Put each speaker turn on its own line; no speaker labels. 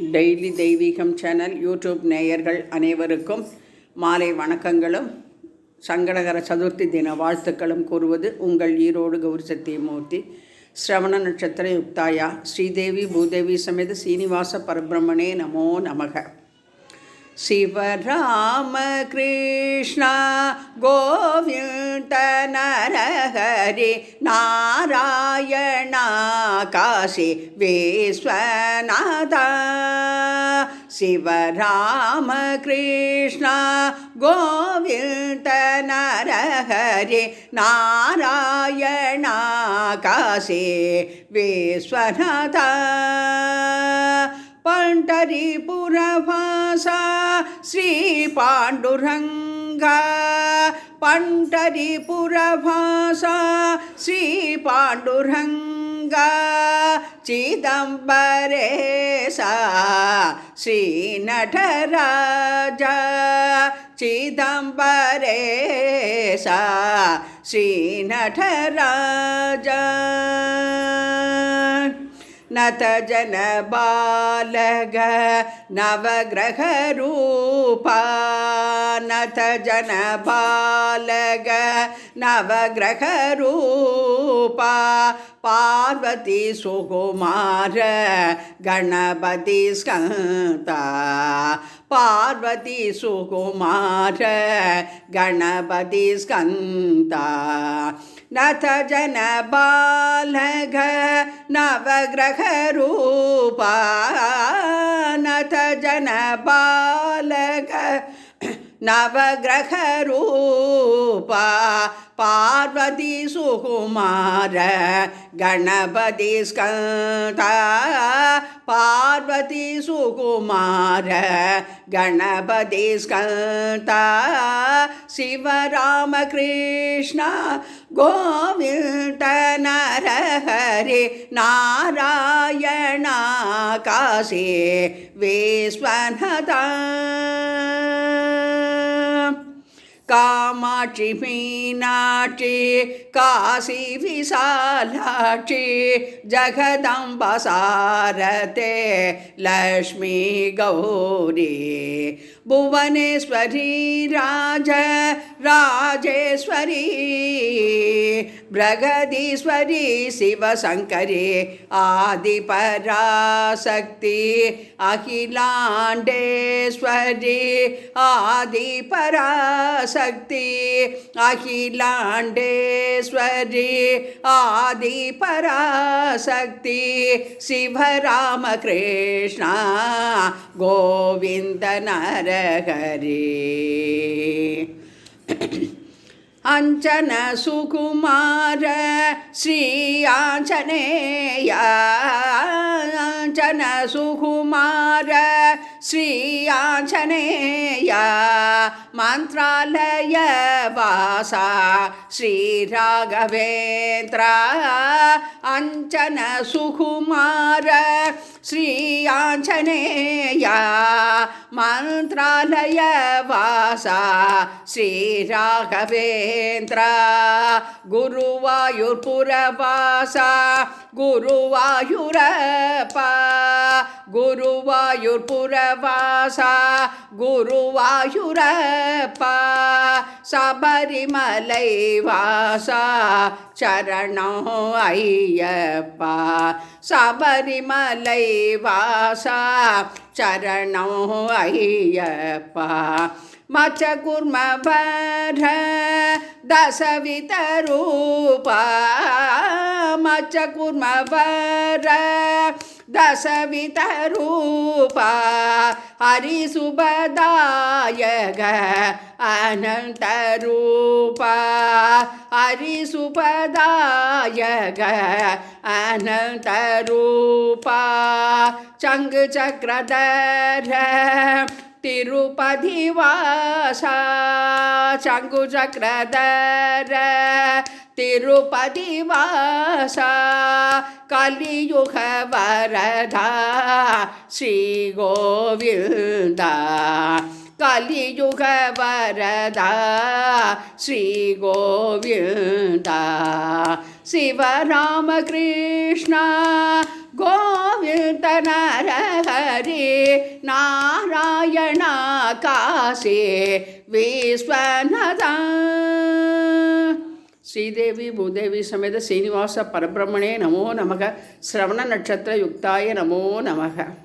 Daily தெய்வீகம் channel YouTube நேயர்கள் அனைவருக்கும் மாலை வணக்கங்களும் சங்கடகர சதுர்த்தி தின வாழ்த்துக்களும் கூறுவது உங்கள் ஈரோடு கௌரி சத்தியமூர்த்தி. ஸ்ரவண நட்சத்திர யுக்தாயா ஸ்ரீதேவி பூதேவி சமேத சீனிவாச பரபிரம்மணே நமோ நமக. சிவராம கிருஷ்ணா கோவிந்த நரஹரி நாராயணா காசி விஸ்வநாதா. சிவராம கிருஷ்ணா கோவிந்த நரஹரி நாராயணா காசி விஸ்வநாதா. पंढरीपुरवासा श्री पांडुरंगा. पंढरीपुरवासा श्री पांडुरंगा. चिदंबरेशा श्री नटराजा. चिदंबरेशा श्री नटराजा. नत जन बालग नवग्रह रूपा. नत जन बालग नवग्रह रूपा. पार्वती सुकुमार गणपति स्कंता. पार्वती सुकुमार गणपति स्कंता. नथ जन बालग नवग्रह रूपा. नथ जन बालग नवग्रह रूपा. पार्वती सुकुमार गणपति स्कंता. पार्वती सुकुमार गणपति स्कंता. शिवराम कृष्ण गोविंद नरहरि नारायणा काशी विश्वनाथा. कामाक्षी मीनाक्षी काशी विशालाक्षी जगदम्बा सारते लक्ष्मी गौरी. भुवनेश्वरी राज राजेश्वरी. बृहदीश्वरी शिवशंकरी आदिपराशक्ति. अखिलांडेश्वरी आदिपराशक्ति. अखिलांडेश्वरी आदिपराशक्ति. शिवराम कृष्ण गोविंद नरहरि. अंजन सुकुमार श्री आंजनेय. अंजन सुकुमार श्री आंजनेय. मंत्रालय वासा श्री राघवेंद्र. अंजन सुकुमार श्री आंजनेय. मंत्रालय वासा श्री राघवेंद्र. गुरुवायूरपुरवासा गुरुवायूरप्पा. गुरुवायूरपुरवासा गुरुवायूरप्पा. सबरिमलै वासा चरणों अय्यप्पा. सबरिमलै वासा चरणों अय्यप्पा. मच्चकुर्मवर दशविधरूपा. मच्चकुर्मवर दशविधरूपा. हरिसुभदायक अनन्तरूपा. हरिसुभदायक अनन्तरूपा. चङ्गचक्रधर तिरुपति वासा. शंकुचक्रधर तिरुपति वासा. कलियुग वरदा श्री गोविंदा. कलियुग वरदा श्री गोविंदा शिव राम कृष्ण गोविंद ಗೋವಿಂದ ನರಹರಿ ನಾರಾಯಣ ಕಾಶಿ ವಿಶ್ವನಾಥ. ಶ್ರೀದೇವಿ ಭೂದೇವಿ ಸಮೇತ ಶ್ರೀನಿವಾಸ ಪರಬ್ರಹ್ಮಣೇ ನಮೋ ನಮಃ. ಶ್ರವಣ ನಕ್ಷತ್ರ ಯುಕ್ತಾಯ ನಮೋ ನಮಃ.